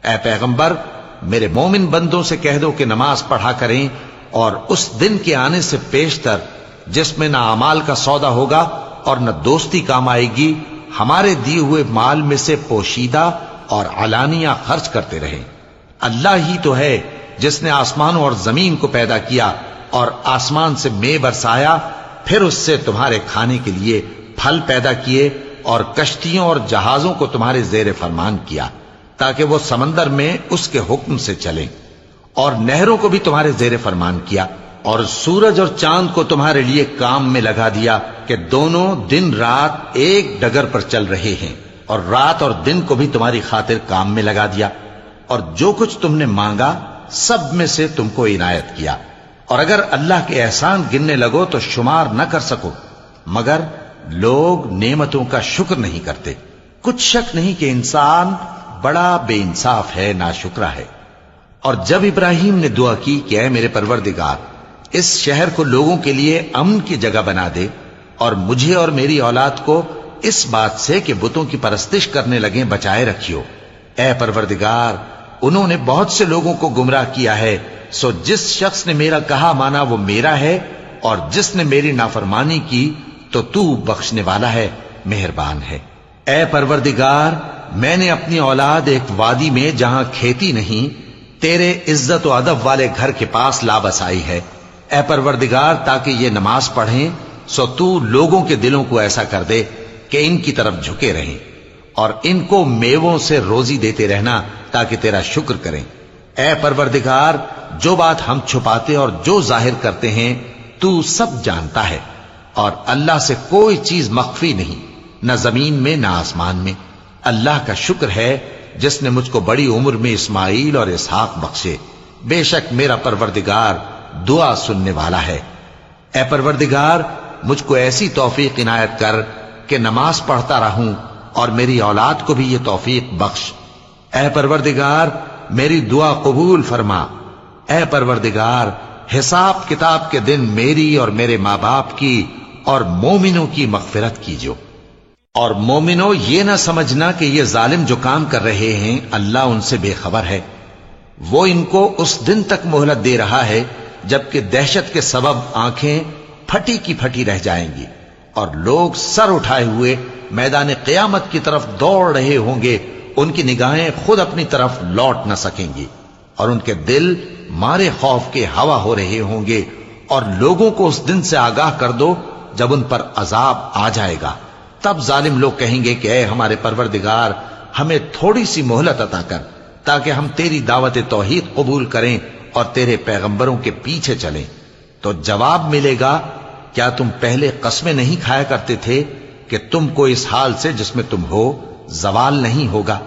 اے پیغمبر میرے مومن بندوں سے کہہ دو کہ نماز پڑھا کریں اور اس دن کے آنے سے پیشتر جس میں نہ اعمال کا سودا ہوگا اور نہ دوستی کام آئے گی ہمارے دیے ہوئے مال میں سے پوشیدہ اور علانیہ خرچ کرتے رہیں۔ اللہ ہی تو ہے جس نے آسمانوں اور زمین کو پیدا کیا اور آسمان سے مے برسایا، پھر اس سے تمہارے کھانے کے لیے پھل پیدا کیے اور کشتیوں اور جہازوں کو تمہارے زیر فرمان کیا تاکہ وہ سمندر میں اس کے حکم سے چلیں، اور نہروں کو بھی تمہارے زیر فرمان کیا، اور سورج اور چاند کو تمہارے لیے کام میں لگا دیا کہ دونوں دن رات ایک ڈگر پر چل رہے ہیں، اور رات اور دن کو بھی تمہاری خاطر کام میں لگا دیا، اور جو کچھ تم نے مانگا سب میں سے تم کو عنایت کیا، اور اگر اللہ کے احسان گننے لگو تو شمار نہ کر سکو، مگر لوگ نعمتوں کا شکر نہیں کرتے۔ کچھ شک نہیں کہ انسان بڑا بے انصاف ہے، ناشکرا ہے۔ اور جب ابراہیم نے دعا کی کہ اے میرے پروردگار اس شہر کو لوگوں کے لیے امن کی جگہ بنا دے اور مجھے اور میری اولاد کو اس بات سے کہ بتوں کی پرستش کرنے لگیں بچائے رکھیو، اے پروردگار انہوں نے بہت سے لوگوں کو گمراہ کیا ہے، سو جس شخص نے میرا کہا مانا وہ میرا ہے، اور جس نے میری نافرمانی کی تو بخشنے والا ہے، مہربان ہے۔ اے پروردگار میں نے اپنی اولاد ایک وادی میں جہاں کھیتی نہیں تیرے عزت و ادب والے گھر کے پاس لا بسائی ہے، اے پروردگار تاکہ یہ نماز پڑھیں، سو تو لوگوں کے دلوں کو ایسا کر دے کہ ان کی طرف جھکے رہیں، اور ان کو میووں سے روزی دیتے رہنا تاکہ تیرا شکر کریں۔ اے پروردگار جو بات ہم چھپاتے اور جو ظاہر کرتے ہیں تو سب جانتا ہے، اور اللہ سے کوئی چیز مخفی نہیں، نہ زمین میں نہ آسمان میں۔ اللہ کا شکر ہے جس نے مجھ کو بڑی عمر میں اسماعیل اور اسحاق بخشے، بے شک میرا پروردگار دعا سننے والا ہے۔ اے پروردگار مجھ کو ایسی توفیق عنایت کر کہ نماز پڑھتا رہوں، اور میری اولاد کو بھی یہ توفیق بخش۔ اے پروردگار میری دعا قبول فرما۔ اے پروردگار حساب کتاب کے دن میری اور میرے ماں باپ کی اور مومنوں کی مغفرت کیجو۔ اور مومنوں یہ نہ سمجھنا کہ یہ ظالم جو کام کر رہے ہیں اللہ ان سے بے خبر ہے، وہ ان کو اس دن تک مہلت دے رہا ہے جبکہ دہشت کے سبب آنکھیں پھٹی کی پھٹی رہ جائیں گی، اور لوگ سر اٹھائے ہوئے میدان قیامت کی طرف دوڑ رہے ہوں گے، ان کی نگاہیں خود اپنی طرف لوٹ نہ سکیں گی، اور ان کے دل مارے خوف کے ہوا ہو رہے ہوں گے۔ اور لوگوں کو اس دن سے آگاہ کر دو جب ان پر عذاب آ جائے گا، تب ظالم لوگ کہیں گے کہ اے ہمارے پروردگار ہمیں تھوڑی سی مہلت عطا کر تاکہ ہم تیری دعوت توحید قبول کریں اور تیرے پیغمبروں کے پیچھے چلیں۔ تو جواب ملے گا کیا تم پہلے قسمیں نہیں کھایا کرتے تھے کہ تم کو اس حال سے جس میں تم ہو زوال نہیں ہوگا؟